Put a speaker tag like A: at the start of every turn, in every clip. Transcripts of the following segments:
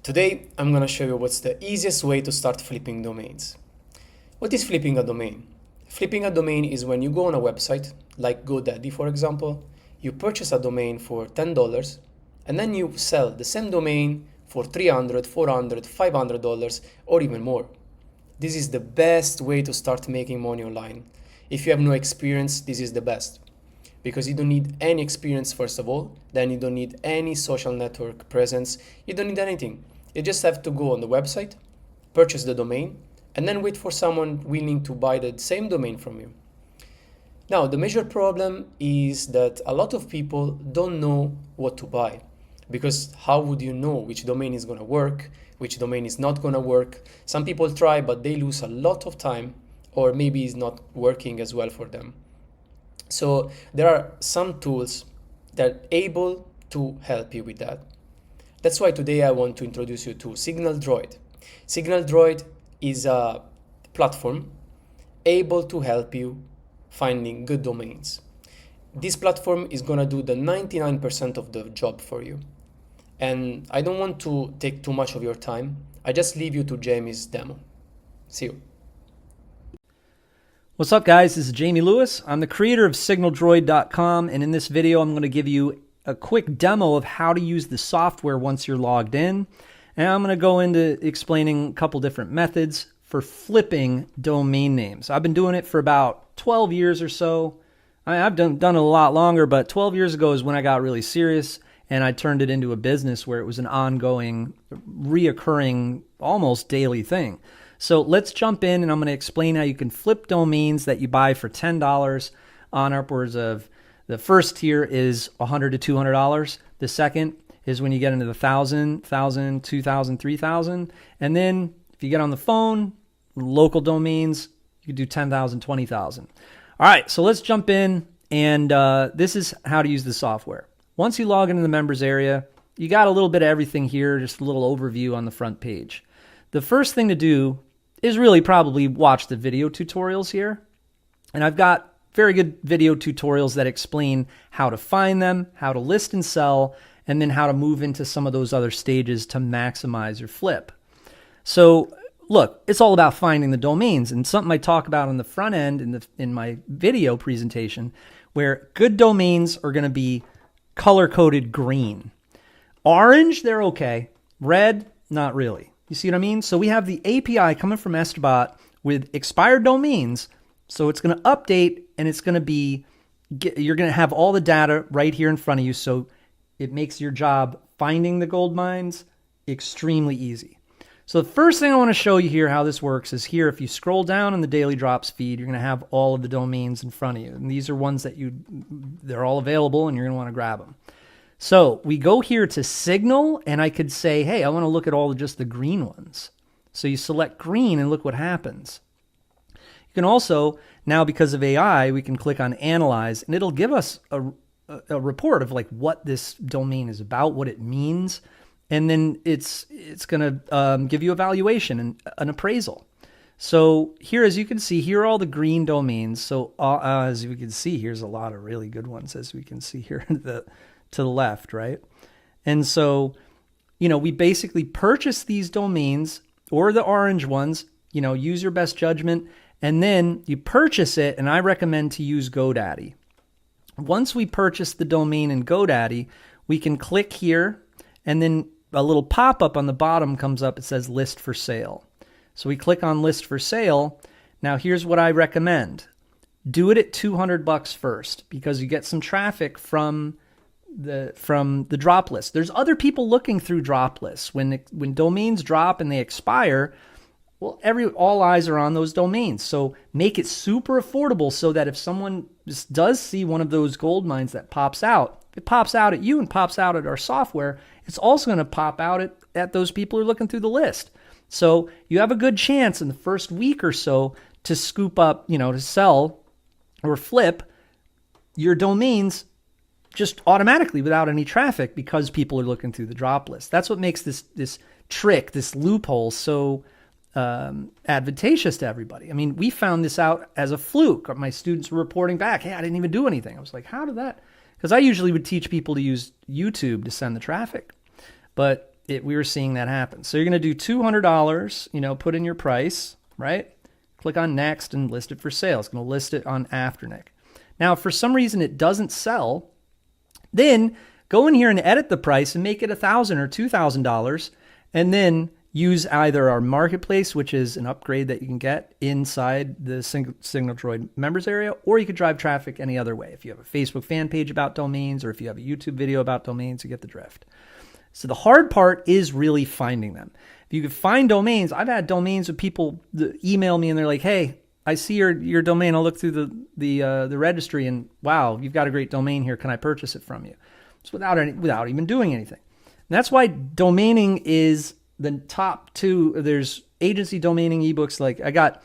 A: Today, I'm going to show you what's the easiest way to start flipping domains. What is flipping a domain? Flipping a domain is when you go on a website, like GoDaddy for example, you purchase a domain for $10, and then you sell the same domain for $300, $400, $500, or even more. This is the best way to start making money online. If you have no experience, this is the best. Because you don't need any experience first of all, then you don't need any social network presence, you don't need anything. You just have to go on the website, purchase the domain, and then wait for someone willing to buy the same domain from you. Now, the major problem is that a lot of people don't know what to buy. Because how would you know which domain is going to work, which domain is not going to work? Some people try, but they lose a lot of time, or maybe it's not working as well for them. So there are some tools that are able to help you with that. That's why today I want to introduce you to SignalDroid. SignalDroid is a platform able to help you finding good domains. This platform is going to do the 99% of the job for you. And I don't want to take too much of your time. I just leave you to Jamie's demo. See you.
B: What's up, guys? This is Jamie Lewis. I'm the creator of SignalDroid.com, and in this video I'm going to give you a quick demo of how to use the software once you're logged in. And I'm going to go into explaining a couple different methods for flipping domain names. I've been doing it for about 12 years or so. I've done it a lot longer, but 12 years ago is when I got really serious and I turned it into a business where it was an ongoing, reoccurring, almost daily thing. So let's jump in and I'm going to explain how you can flip domains that you buy for $10 on upwards of, the first tier is $100 to $200. The second is when you get into the 1,000, 2,000, 3,000. And then if you get on the phone, local domains, you can do 10,000, 20,000. All right, so let's jump in, and this is how to use the software. Once you log into the members area, you got a little bit of everything here, just a little overview on the front page. The first thing to do is really probably watch the video tutorials here. And I've got very good video tutorials that explain how to find them, how to list and sell, and then how to move into some of those other stages to maximize your flip. So look, it's all about finding the domains, and something I talk about on the front end in my video presentation, where good domains are going to be color-coded green. Orange, they're okay. Red, not really. You see what I mean? So we have the API coming from Estbot with expired domains. So it's going to update, and it's going to be, you're going to have all the data right here in front of you. So it makes your job finding the gold mines extremely easy. So the first thing I want to show you here how this works is here. If you scroll down in the Daily Drops feed, you're going to have all of the domains in front of you. And these are ones that they're all available and you're going to want to grab them. So we go here to Signal, and I could say, hey, I want to look at all of just the green ones. So you select green and look what happens. You can also, now because of AI, we can click on Analyze, and it'll give us a report of like what this domain is about, what it means. And then it's going to give you a valuation and an appraisal. So here, as you can see, here are all the green domains. So as you can see, here's a lot of really good ones, as we can see here to the left, right? And so, we basically purchase these domains, or the orange ones, use your best judgment, and then you purchase it, and I recommend to use GoDaddy. Once we purchase the domain in GoDaddy, we can click here, and then a little pop-up on the bottom comes up. It says list for sale. So we click on list for sale. Now here's what I recommend. Do it at $200 first, because you get some traffic from the drop list. There's other people looking through drop lists. When domains drop and they expire, well, all eyes are on those domains. So make it super affordable so that if someone does see one of those gold mines that pops out, it pops out at you and pops out at our software. It's also going to pop out at those people who are looking through the list. So you have a good chance in the first week or so to scoop up, to sell or flip your domains just automatically without any traffic, because people are looking through the drop list. That's what makes this trick, this loophole, so advantageous to everybody. I mean, we found this out as a fluke. My students were reporting back, hey, I didn't even do anything. I was like, how did that? Because I usually would teach people to use YouTube to send the traffic. But we were seeing that happen. So you're going to do $200, put in your price, right? Click on next and list it for sale. It's going to list it on Afternic. Now, if for some reason it doesn't sell, then go in here and edit the price and make it $1,000 or $2,000, and then use either our marketplace, which is an upgrade that you can get inside the SignalDroid members area, or you could drive traffic any other way. If you have a Facebook fan page about domains, or if you have a YouTube video about domains, you get the drift. So the hard part is really finding them. If you could find domains, I've had domains with people email me and they're like, "Hey, I see your domain. I'll look through the registry, and wow, you've got a great domain here. Can I purchase it from you?" It's without even doing anything. And that's why domaining is the top two. There's agency domaining ebooks. Like I got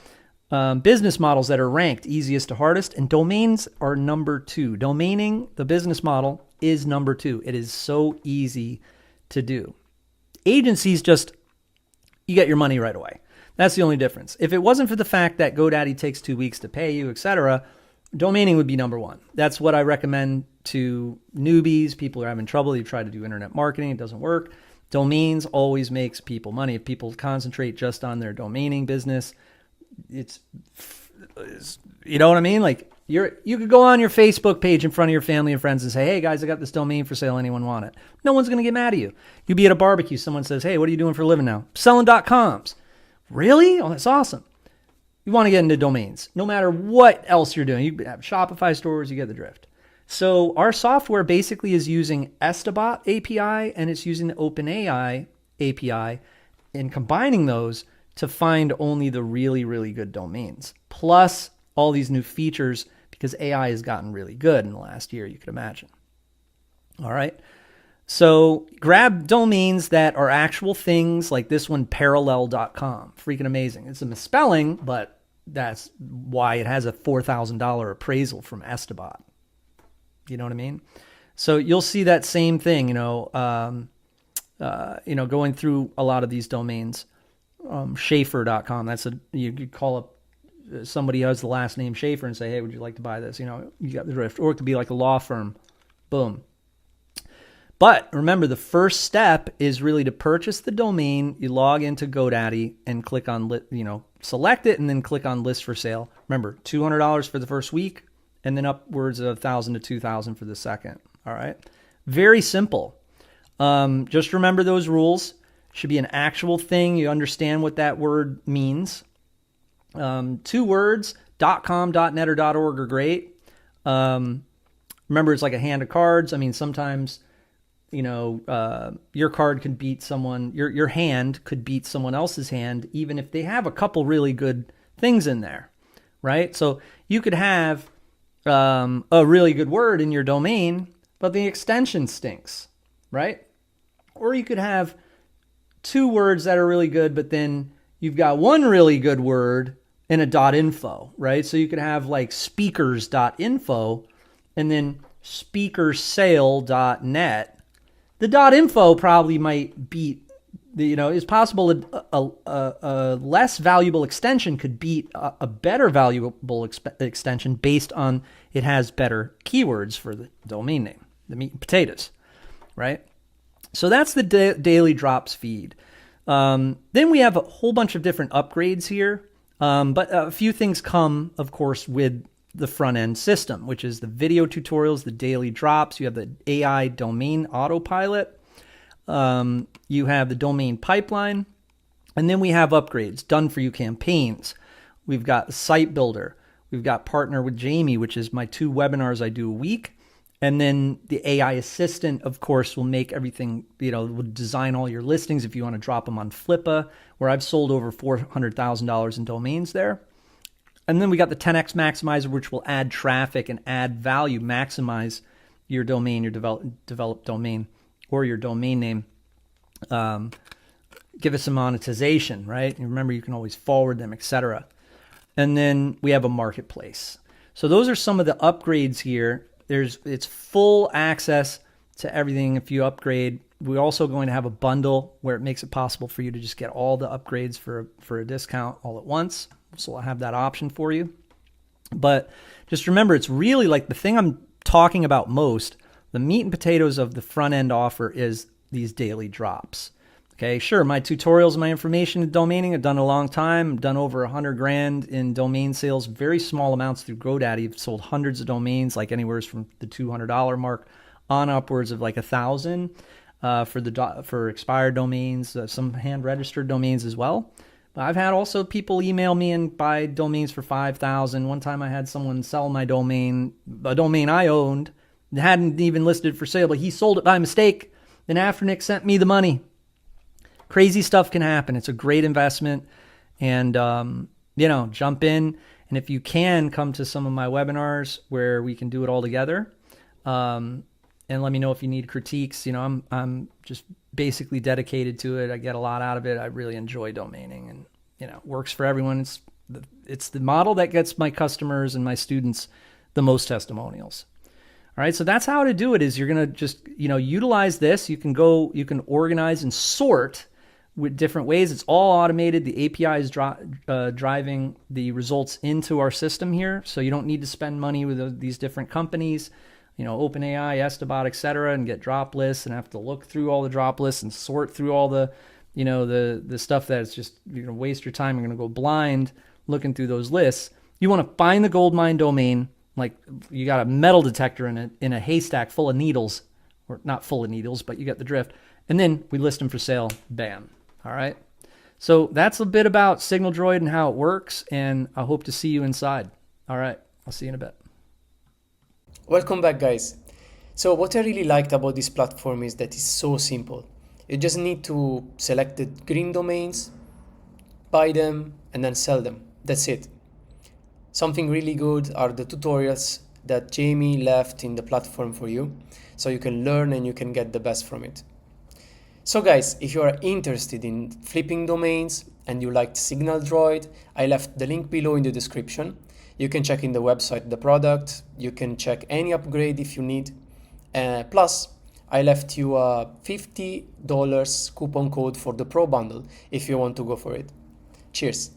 B: business models that are ranked easiest to hardest, and domains are number 2. Domaining, the business model, is number 2. It is so easy to do. Agencies just, you get your money right away. That's the only difference. If it wasn't for the fact that GoDaddy takes 2 weeks to pay you, etc., domaining would be number 1. That's what I recommend to newbies, people who are having trouble. You try to do internet marketing, it doesn't work. Domains always makes people money. If people concentrate just on their domaining business, it's you know what I mean? Like you could go on your Facebook page in front of your family and friends and say, "Hey guys, I got this domain for sale. Anyone want it?" No one's going to get mad at you. You'd be at a barbecue. Someone says, "Hey, what are you doing for a living now?" "Selling .coms." "Really? Oh, that's awesome." You want to get into domains, no matter what else you're doing. You have Shopify stores, you get the drift. So our software basically is using Estabot API and it's using the OpenAI API and combining those to find only the really, really good domains, plus all these new features because AI has gotten really good in the last year, you could imagine. All right. So grab domains that are actual things like this one, parallel.com. Freaking amazing. It's a misspelling, but that's why it has a $4,000 appraisal from Estabot. You know what I mean? So you'll see that same thing, going through a lot of these domains. Schaefer.com. You could call up somebody who has the last name Schaefer and say, "Hey, would you like to buy this?" You got the drift. Or it could be like a law firm. Boom. But remember, the first step is really to purchase the domain. You log into GoDaddy and click on, select it and then click on list for sale. Remember, $200 for the first week and then upwards of $1,000 to $2,000 for the second. All right. Very simple. Just remember those rules. Should be an actual thing. You understand what that word means. 2 words, .com, .net, or .org are great. Remember, it's like a hand of cards. I mean, sometimes, your card could beat someone, your hand could beat someone else's hand, even if they have a couple really good things in there, right? So you could have a really good word in your domain, but the extension stinks, right? Or you could have 2 words that are really good, but then you've got one really good word in a .info, right? So you could have like speakers.info and then speakersale.net. The .info probably might beat it's possible a less valuable extension could beat a better valuable extension based on it has better keywords for the domain name, the meat and potatoes, right? So that's the daily drops feed. Then we have a whole bunch of different upgrades here, but a few things come, of course, with the front end system, which is the video tutorials, the daily drops. You have the AI domain autopilot. You have the domain pipeline, and then we have upgrades, done for you campaigns. We've got the site builder. We've got partner with Jamie, which is my 2 webinars I do a week. And then the AI assistant, of course, will make everything, will design all your listings if you want to drop them on Flippa, where I've sold over $400,000 in domains there. And then we got the 10x maximizer, which will add traffic and add value, maximize your domain, your developed domain, or your domain name. Give us some monetization, right? And remember, you can always forward them, etc. And then we have a marketplace. So those are some of the upgrades here. It's full access to everything if you upgrade. We're also going to have a bundle where it makes it possible for you to just get all the upgrades for a discount all at once. So I'll have that option for you. But just remember, it's really like the thing I'm talking about most. The meat and potatoes of the front end offer is these daily drops. Okay, sure, my tutorials, my information in domaining, I've done a long time. I've done over 100 grand in domain sales, very small amounts through GoDaddy. I've sold hundreds of domains, like anywhere from the $200 mark on upwards of like 1,000 for expired domains, some hand registered domains as well. But I've had also people email me and buy domains for 5,000. One time I had someone sell my domain, a domain I owned, hadn't even listed for sale, but he sold it by mistake. Then Afternic sent me the money. Crazy stuff can happen. It's a great investment, and jump in. And if you can, come to some of my webinars where we can do it all together. And let me know if you need critiques. I'm just basically dedicated to it. I get a lot out of it. I really enjoy domaining, and it works for everyone. It's the model that gets my customers and my students the most testimonials. All right, so that's how to do it. Is you're gonna just utilize this. You can organize and sort with different ways. It's all automated. The API is driving the results into our system here, so you don't need to spend money with these different companies, OpenAI, Estabot, etc., and get drop lists and have to look through all the drop lists and sort through all the stuff that's just you're gonna waste your time. You're gonna go blind looking through those lists. You want to find the gold mine domain, like you got a metal detector in a haystack full of needles, or not full of needles, but you get the drift. And then we list them for sale. Bam. All right. So that's a bit about SignalDroid and how it works, and I hope to see you inside. All right. I'll see you in a bit.
A: Welcome back, guys. So what I really liked about this platform is that it's so simple. You just need to select the green domains, buy them, and then sell them. That's it. Something really good are the tutorials that Jamie left in the platform for you, so you can learn and you can get the best from it. So guys, if you are interested in flipping domains and you liked SignalDroid, I left the link below in the description. You can check in the website the product, you can check any upgrade if you need. Plus, I left you a $50 coupon code for the Pro Bundle if you want to go for it. Cheers!